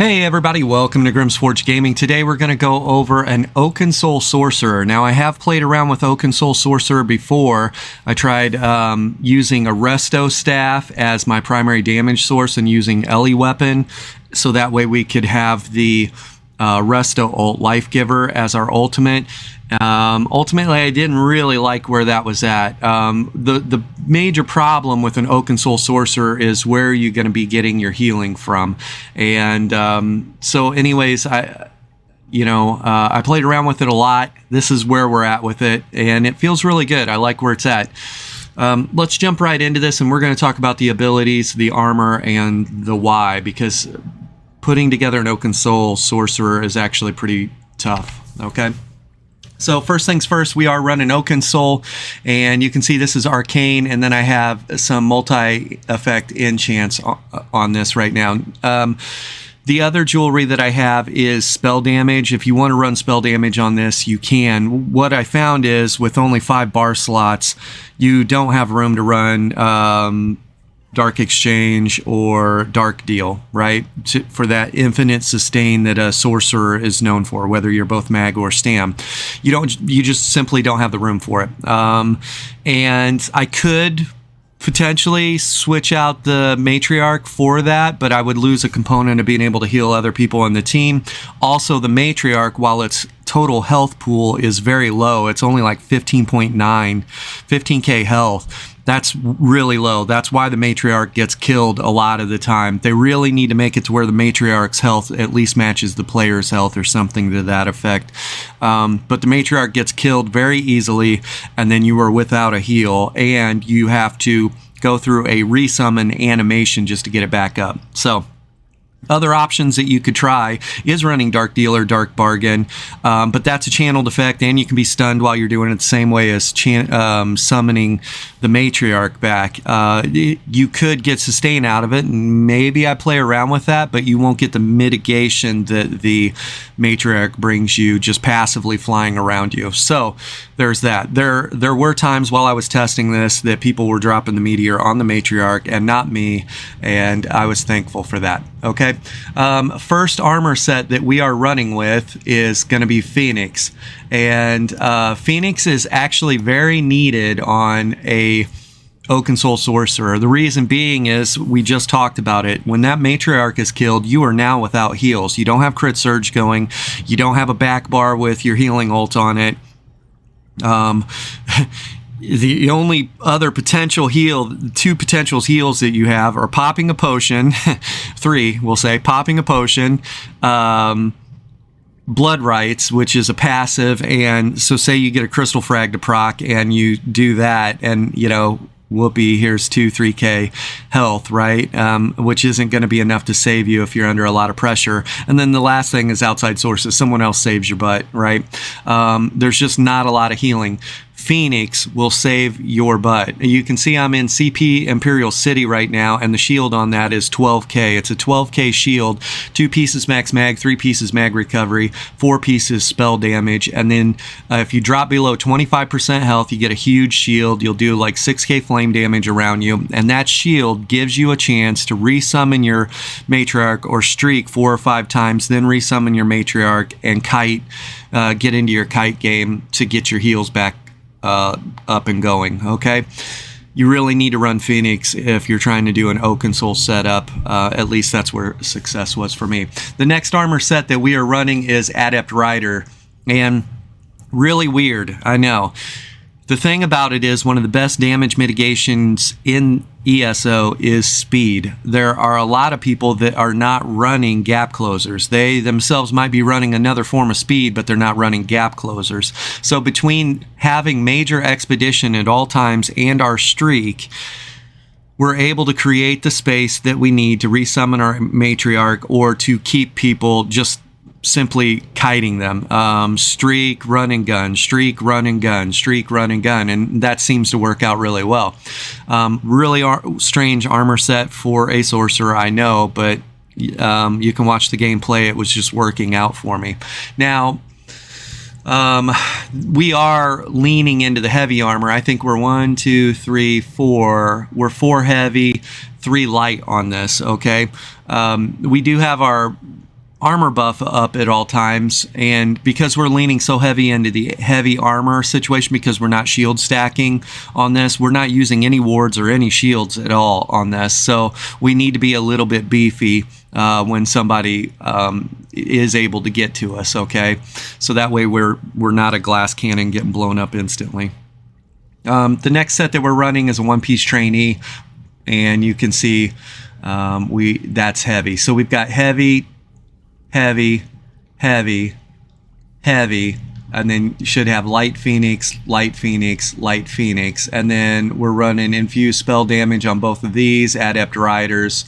Hey everybody, welcome to Grimsforge Gaming. Today we're going to go over an Oakensoul Sorcerer. Now I have played around with Oakensoul Sorcerer before. I tried using a Resto Staff as my primary damage source and using Ellie Weapon, so that way we could have the Resto Ult Life Giver as our ultimate. Ultimately, I didn't really like where that was at. The major problem with an Oakensoul Sorcerer is where you're going to be getting your healing from. And so anyways, I played around with it a lot. This is where we're at with it, and it feels really good. I like where it's at. Let's jump right into this, and we're going to talk about the abilities, the armor, and the why, because putting together an Oakensoul Sorcerer is actually pretty tough, okay? So first things first, we are running Oakensoul, and you can see this is Arcane, and then I have some multi-effect enchants on this right now. The other jewelry that I have is spell damage. If you want to run spell damage on this, you can. What I found is with only 5 bar slots, you don't have room to run Dark Exchange or Dark Deal, right? For that infinite sustain that a sorcerer is known for, whether you're both mag or stam. You just simply don't have the room for it. And I could potentially switch out the Matriarch for that, but I would lose a component of being able to heal other people on the team. Also, the Matriarch, while its total health pool is very low, it's only like 15k health. That's really low. That's why the Matriarch gets killed a lot of the time. They really need to make it to where the Matriarch's health at least matches the player's health or something to that effect. But the Matriarch gets killed very easily, and then you are without a heal, and you have to go through a resummon animation just to get it back up. So other options that you could try is running Dark Deal or Dark Bargain, but that's a channeled effect, and you can be stunned while you're doing it the same way as summoning the Matriarch back. You could get sustain out of it, and maybe I play around with that, but you won't get the mitigation that the Matriarch brings you just passively flying around you. So there's that. There were times while I was testing this that people were dropping the meteor on the Matriarch and not me, and I was thankful for that. Okay, first armor set that we are running with is going to be Phoenix, and Phoenix is actually very needed on a Oakensoul Sorcerer. The reason being is we just talked about it. When that Matriarch is killed, you are now without heals. You don't have Crit Surge going. You don't have a back bar with your healing ult on it. The only other potential two potential heals that you have are popping a potion, 3, we'll say, popping a potion, Blood Rights, which is a passive, and so say you get a Crystal Frag to proc, and you do that, and, whoopee, here's 2-3k health, right? Which isn't going to be enough to save you if you're under a lot of pressure. And then the last thing is outside sources. Someone else saves your butt, right? There's just not a lot of healing. Phoenix will save your butt. You can see I'm in CP Imperial City right now, and the shield on that is 12k. It's a 12k shield, 2 pieces max mag, 3 pieces mag recovery, 4 pieces spell damage, and then if you drop below 25% health, you get a huge shield. You'll do like 6k flame damage around you, and that shield gives you a chance to resummon your Matriarch or streak 4 or 5 times, then resummon your Matriarch and kite, get into your kite game to get your heals back up and going. Okay, you really need to run Phoenix if you're trying to do an Oakensoul setup. At least that's where success was for me. The next armor set that we are running is Adept Rider, and really weird, I know. The thing about it is one of the best damage mitigations in ESO is speed. There are a lot of people that are not running gap closers. They themselves might be running another form of speed, but they're not running gap closers. So between having major expedition at all times and our streak, we're able to create the space that we need to resummon our Matriarch or to keep people just simply kiting them. Streak, run and gun, streak, run and gun, streak, run and gun, and that seems to work out really well. Really strange armor set for a sorcerer, I know, but you can watch the gameplay. It was just working out for me. Now, we are leaning into the heavy armor. I think we're 1, 2, 3, 4. We're 4 heavy, 3 light on this, okay? We do have our armor buff up at all times, and because we're leaning so heavy into the heavy armor situation, because we're not shield stacking on this, we're not using any wards or any shields at all on this, so we need to be a little bit beefy when somebody is able to get to us, okay? So that way we're not a glass cannon getting blown up instantly. The next set that we're running is a one-piece trainee, and you can see that's heavy. So we've got heavy, heavy, heavy, heavy, and then you should have light phoenix, light phoenix, light phoenix, and then we're running infused spell damage on both of these, adept riders,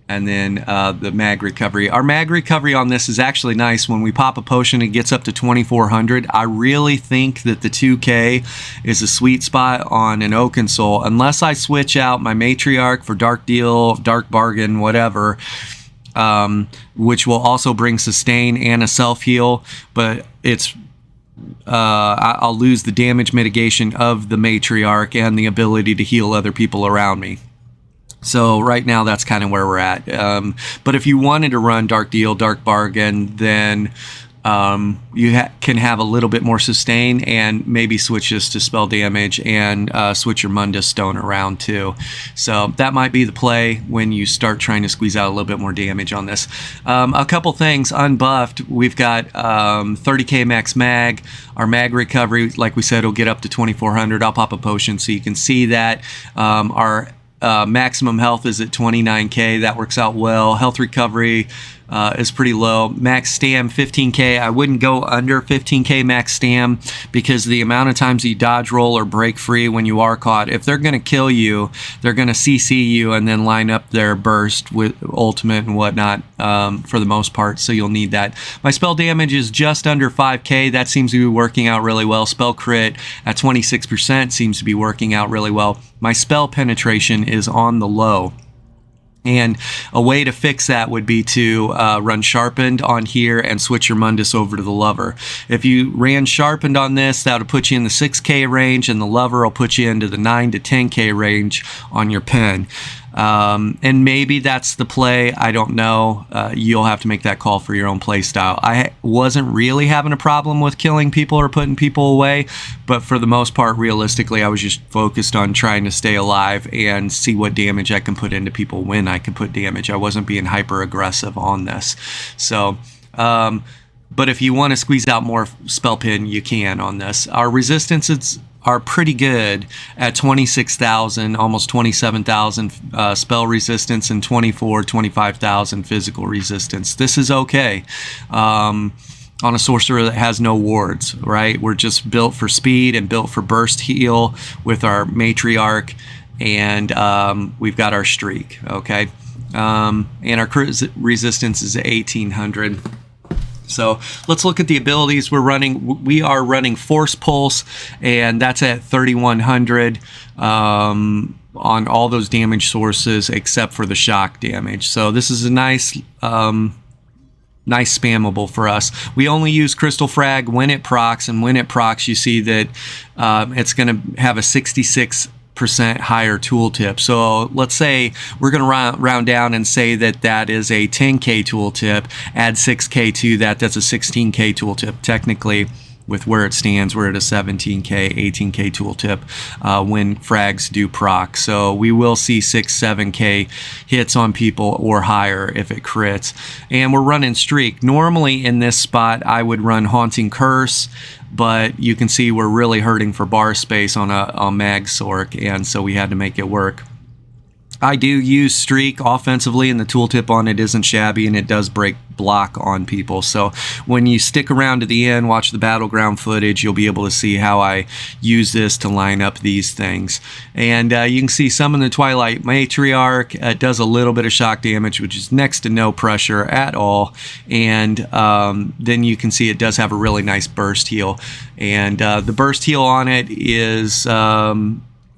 and then the mag recovery. Our mag recovery on this is actually nice. When we pop a potion, it gets up to 2400. I really think that the 2k is a sweet spot on an Oakensoul, unless I switch out my matriarch for dark deal, dark bargain, whatever, which will also bring sustain and a self heal, but it's I'll lose the damage mitigation of the matriarch and the ability to heal other people around me. So right now that's kind of where we're at. But if you wanted to run dark deal, dark bargain, then you can have a little bit more sustain and maybe switch this to spell damage and switch your Mundus Stone around too. So that might be the play when you start trying to squeeze out a little bit more damage on this. A couple things unbuffed. We've got 30k max mag. Our mag recovery, like we said, will get up to 2400. I'll pop a potion so you can see that. Our maximum health is at 29k. That works out well. Health recovery is pretty low. Max stam 15k. I wouldn't go under 15k max stam, because the amount of times you dodge roll or break free when you are caught, if they're going to kill you, they're going to CC you and then line up their burst with ultimate and whatnot for the most part, so you'll need that. My spell damage is just under 5k. That seems to be working out really well. Spell crit at 26% seems to be working out really well. My spell penetration is on the low. And a way to fix that would be to run Sharpened on here and switch your Mundus over to the Lover. If you ran Sharpened on this, that would put you in the 6k range, and the Lover will put you into the 9 to 10k range on your pen. And maybe that's the play. I don't know. You'll have to make that call for your own play style. I wasn't really having a problem with killing people or putting people away, but for the most part, realistically, I was just focused on trying to stay alive and see what damage I can put into people when I can put damage. I wasn't being hyper aggressive on this. So, but if you want to squeeze out more spell pin, you can on this. Our resistances are pretty good at 26,000, almost 27,000 spell resistance, and 25,000 physical resistance. This is okay on a sorcerer that has no wards, right? We're just built for speed and built for burst heal with our matriarch, and we've got our streak, okay? And our crit resistance is 1800. So let's look at the abilities we're running. We are running Force Pulse, and that's at 3100 on all those damage sources except for the shock damage. So this is a nice spammable for us. We only use Crystal Frag when it procs, and when it procs, you see that it's going to have a 66% higher tooltip. So let's say we're going to round down and say that that is a 10k tooltip, add 6k to that, that's a 16k tooltip. Technically, with where it stands, we're at a 17k, 18k tooltip when frags do proc. So we will see 6-7k hits on people or higher if it crits. And we're running Streak. Normally in this spot, I would run Haunting Curse, but you can see we're really hurting for bar space on a Magsorc, and so we had to make it work. I do use Streak offensively, and the tooltip on it isn't shabby, and it does break block on people. So when you stick around to the end, watch the battleground footage, you'll be able to see how I use this to line up these things. And you can see some in the Twilight Matriarch. It does a little bit of shock damage, which is next to no pressure at all. And then you can see it does have a really nice burst heal. And the burst heal on it is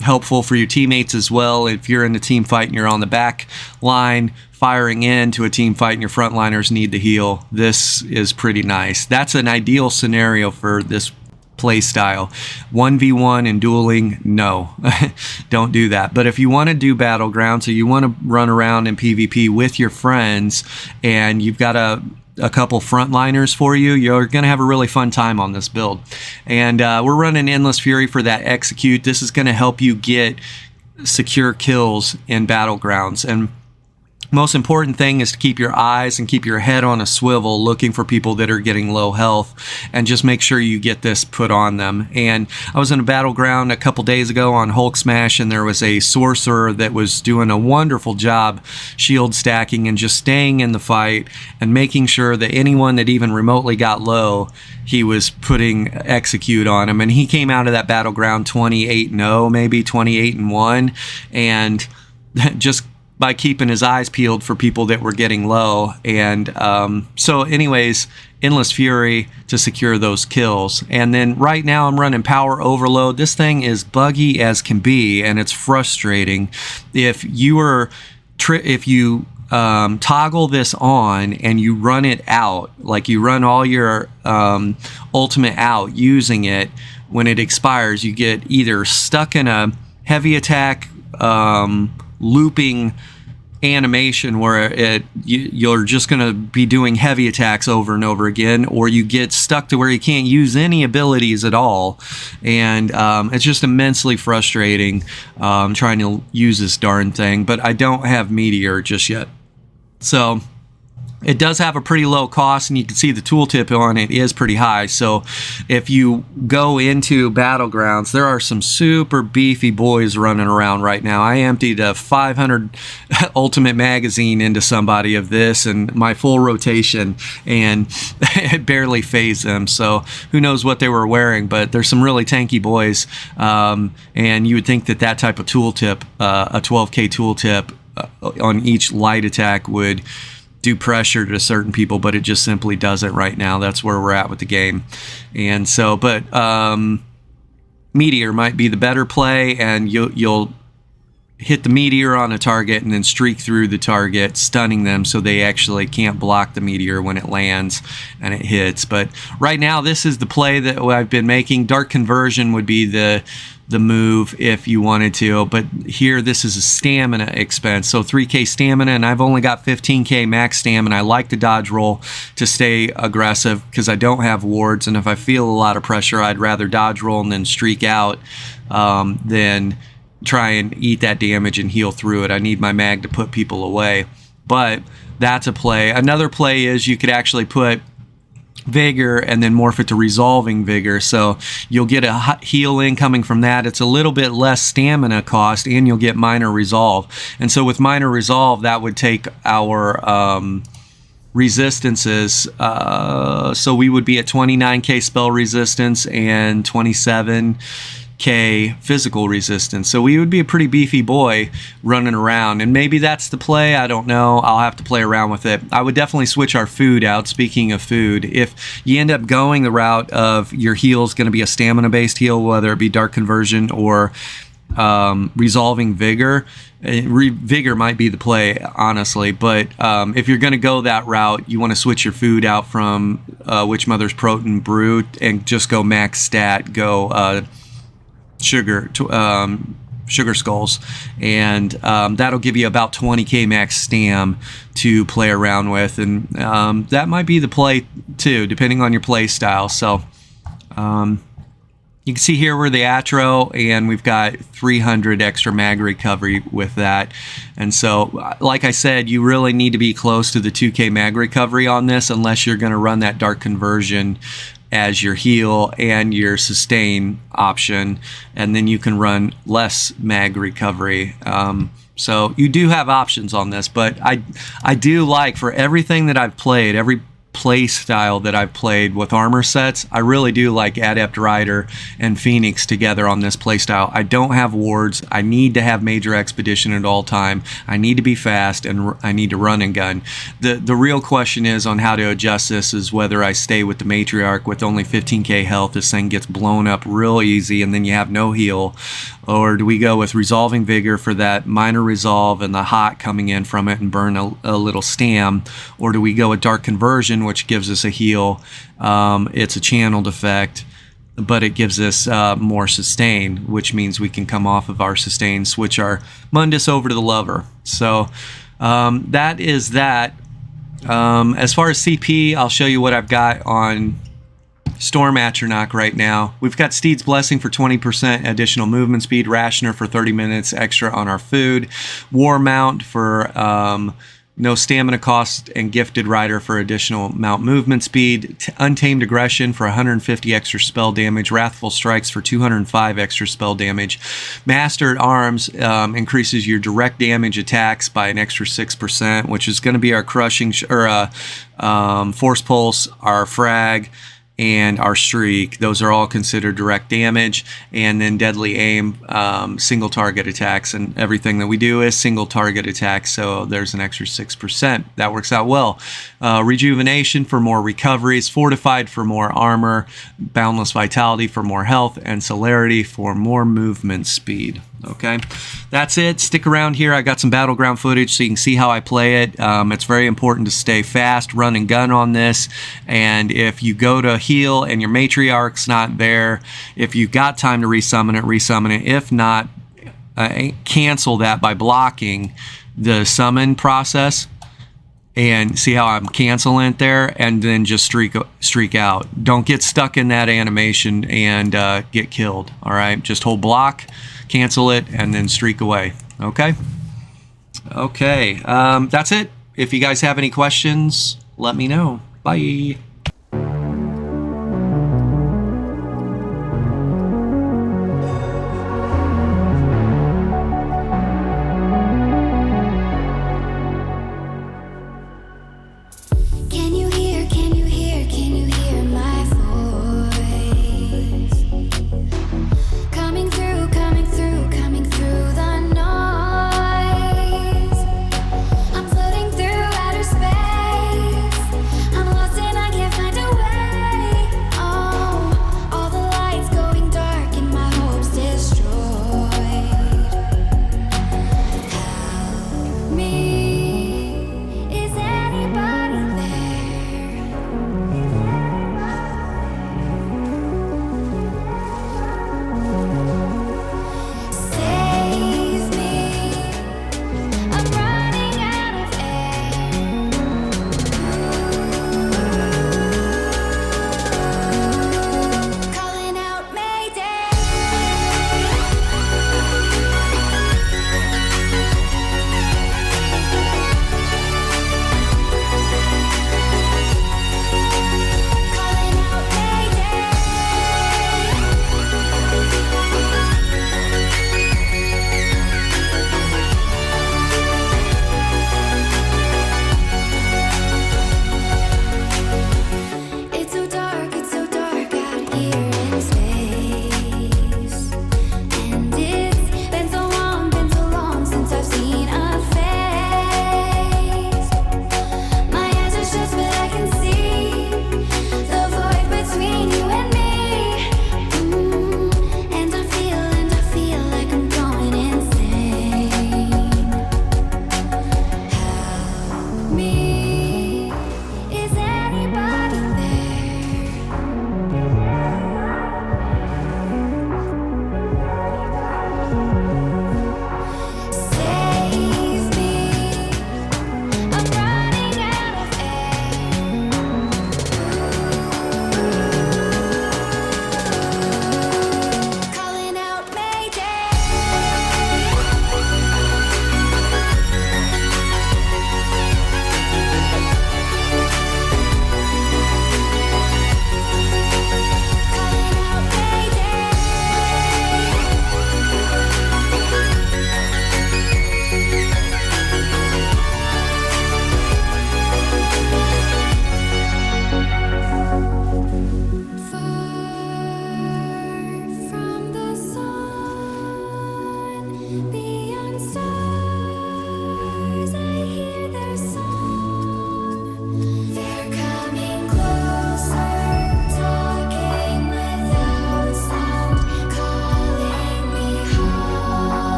helpful for your teammates as well. If you're in a team fight and you're on the back line firing into a team fight and your frontliners need the heal, this is pretty nice. That's an ideal scenario for this play style. 1v1 and dueling, no. Don't do that. But if you want to do battleground, so you want to run around in PvP with your friends, and you've got a a couple frontliners for you, you're going to have a really fun time on this build. And we're running Endless Fury for that execute. This is going to help you get secure kills in battlegrounds. And most important thing is to keep your eyes and keep your head on a swivel looking for people that are getting low health, and just make sure you get this put on them. And I was in a battleground a couple days ago on Hulk Smash, and there was a sorcerer that was doing a wonderful job shield stacking and just staying in the fight and making sure that anyone that even remotely got low, he was putting execute on him. And he came out of that battleground 28-0, maybe 28-1, and just by keeping his eyes peeled for people that were getting low. And so anyways, Endless Fury to secure those kills. And then right now I'm running Power Overload. This thing is buggy as can be, and it's frustrating. If you toggle this on and you run it out, like you run all your ultimate out using it, when it expires, you get either stuck in a heavy attack looping animation where you're just going to be doing heavy attacks over and over again, or you get stuck to where you can't use any abilities at all. And it's just immensely frustrating trying to use this darn thing. But I don't have Meteor just yet, so it does have a pretty low cost, and you can see the tooltip on it is pretty high. So if you go into battlegrounds, there are some super beefy boys running around right now. I emptied a 500 ultimate magazine into somebody of this and my full rotation, and it barely phased them. So who knows what they were wearing, but there's some really tanky boys. And you would think that that type of tooltip, a 12K tooltip on each light attack would do pressure to certain people, but it just simply doesn't right now. That's where we're at with the game. And so, but Meteor might be the better play, and you'll hit the Meteor on a target and then streak through the target, stunning them so they actually can't block the Meteor when it lands and it hits. But right now, this is the play that I've been making. Dark Conversion would be the move if you wanted to, but here this is a stamina expense, so 3k stamina, and I've only got 15k max stamina. I like to dodge roll to stay aggressive because I don't have wards, and if I feel a lot of pressure, I'd rather dodge roll and then streak out than try and eat that damage and heal through it. I need my mag to put people away. But that's a play. Another play is you could actually put Vigor and then morph it to Resolving Vigor, so you'll get a healing coming from that. It's a little bit less stamina cost, and you'll get Minor Resolve. And so with Minor Resolve, that would take our resistances, so we would be at 29k spell resistance and 27k physical resistance. So we would be a pretty beefy boy running around, and maybe that's the play. I don't know. I'll have to play around with it. I would definitely switch our food out. Speaking of food, if you end up going the route of your heal is going to be a stamina based heal, whether it be Dark Conversion or Resolving Vigor, Vigor might be the play, honestly. But if you're going to go that route, you want to switch your food out from Witch Mother's Protein Brew and just go max stat, go sugar skulls, and that'll give you about 20k max stam to play around with, and that might be the play too, depending on your play style. So you can see here we're the Atro, and we've got 300 extra mag recovery with that. And so, like I said, you really need to be close to the 2k mag recovery on this, unless you're going to run that Dark Conversion as your heal and your sustain option, and then you can run less mag recovery. So you do have options on this, but I do like, for everything that I've played, every play style that I've played with armor sets, I really do like Adept Rider and Phoenix together on this play style. I don't have wards. I need to have Major Expedition at all time. I need to be fast, and I need to run and gun. The real question is on how to adjust this is whether I stay with the Matriarch with only 15k health. This thing gets blown up real easy, and then you have no heal. Or do we go with Resolving Vigor for that minor resolve and the hot coming in from it and burn a little stam? Or do we go with Dark Conversion, which gives us a heal? It's a channeled effect, but it gives us more sustain, which means we can come off of our sustain, switch our Mundus over to the Lover. So that is that. As far as CP, I'll show you what I've got on Storm Atronach right now. We've got Steed's Blessing for 20% additional movement speed, Rationer for 30 minutes extra on our food, War Mount for no stamina cost, and Gifted Rider for additional mount movement speed, Untamed Aggression for 150 extra spell damage, Wrathful Strikes for 205 extra spell damage, Mastered Arms increases your direct damage attacks by an extra 6%, which is going to be our Crushing Force Pulse, our Frag, and our Streak. Those are all considered direct damage. And then Deadly Aim, single target attacks, and everything that we do is single target attacks, so there's an extra 6%. That works out well. Rejuvenation for more recoveries, Fortified for more armor, Boundless Vitality for more health, and Celerity for more movement speed. Okay, that's it. Stick around here. I got some battleground footage so you can see how I play it. It's very important to stay fast, run and gun on this. And if you go to heal and your matriarch's not there, if you've got time to resummon it, resummon it. If not, cancel that by blocking the summon process. And see how I'm canceling it there, and then just streak out. Don't get stuck in that animation and get killed. All right, just hold block, cancel it, and then streak away. Okay. That's it. If you guys have any questions, let me know. Bye. I'm floating through outer space. I'm lost and I can't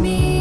Me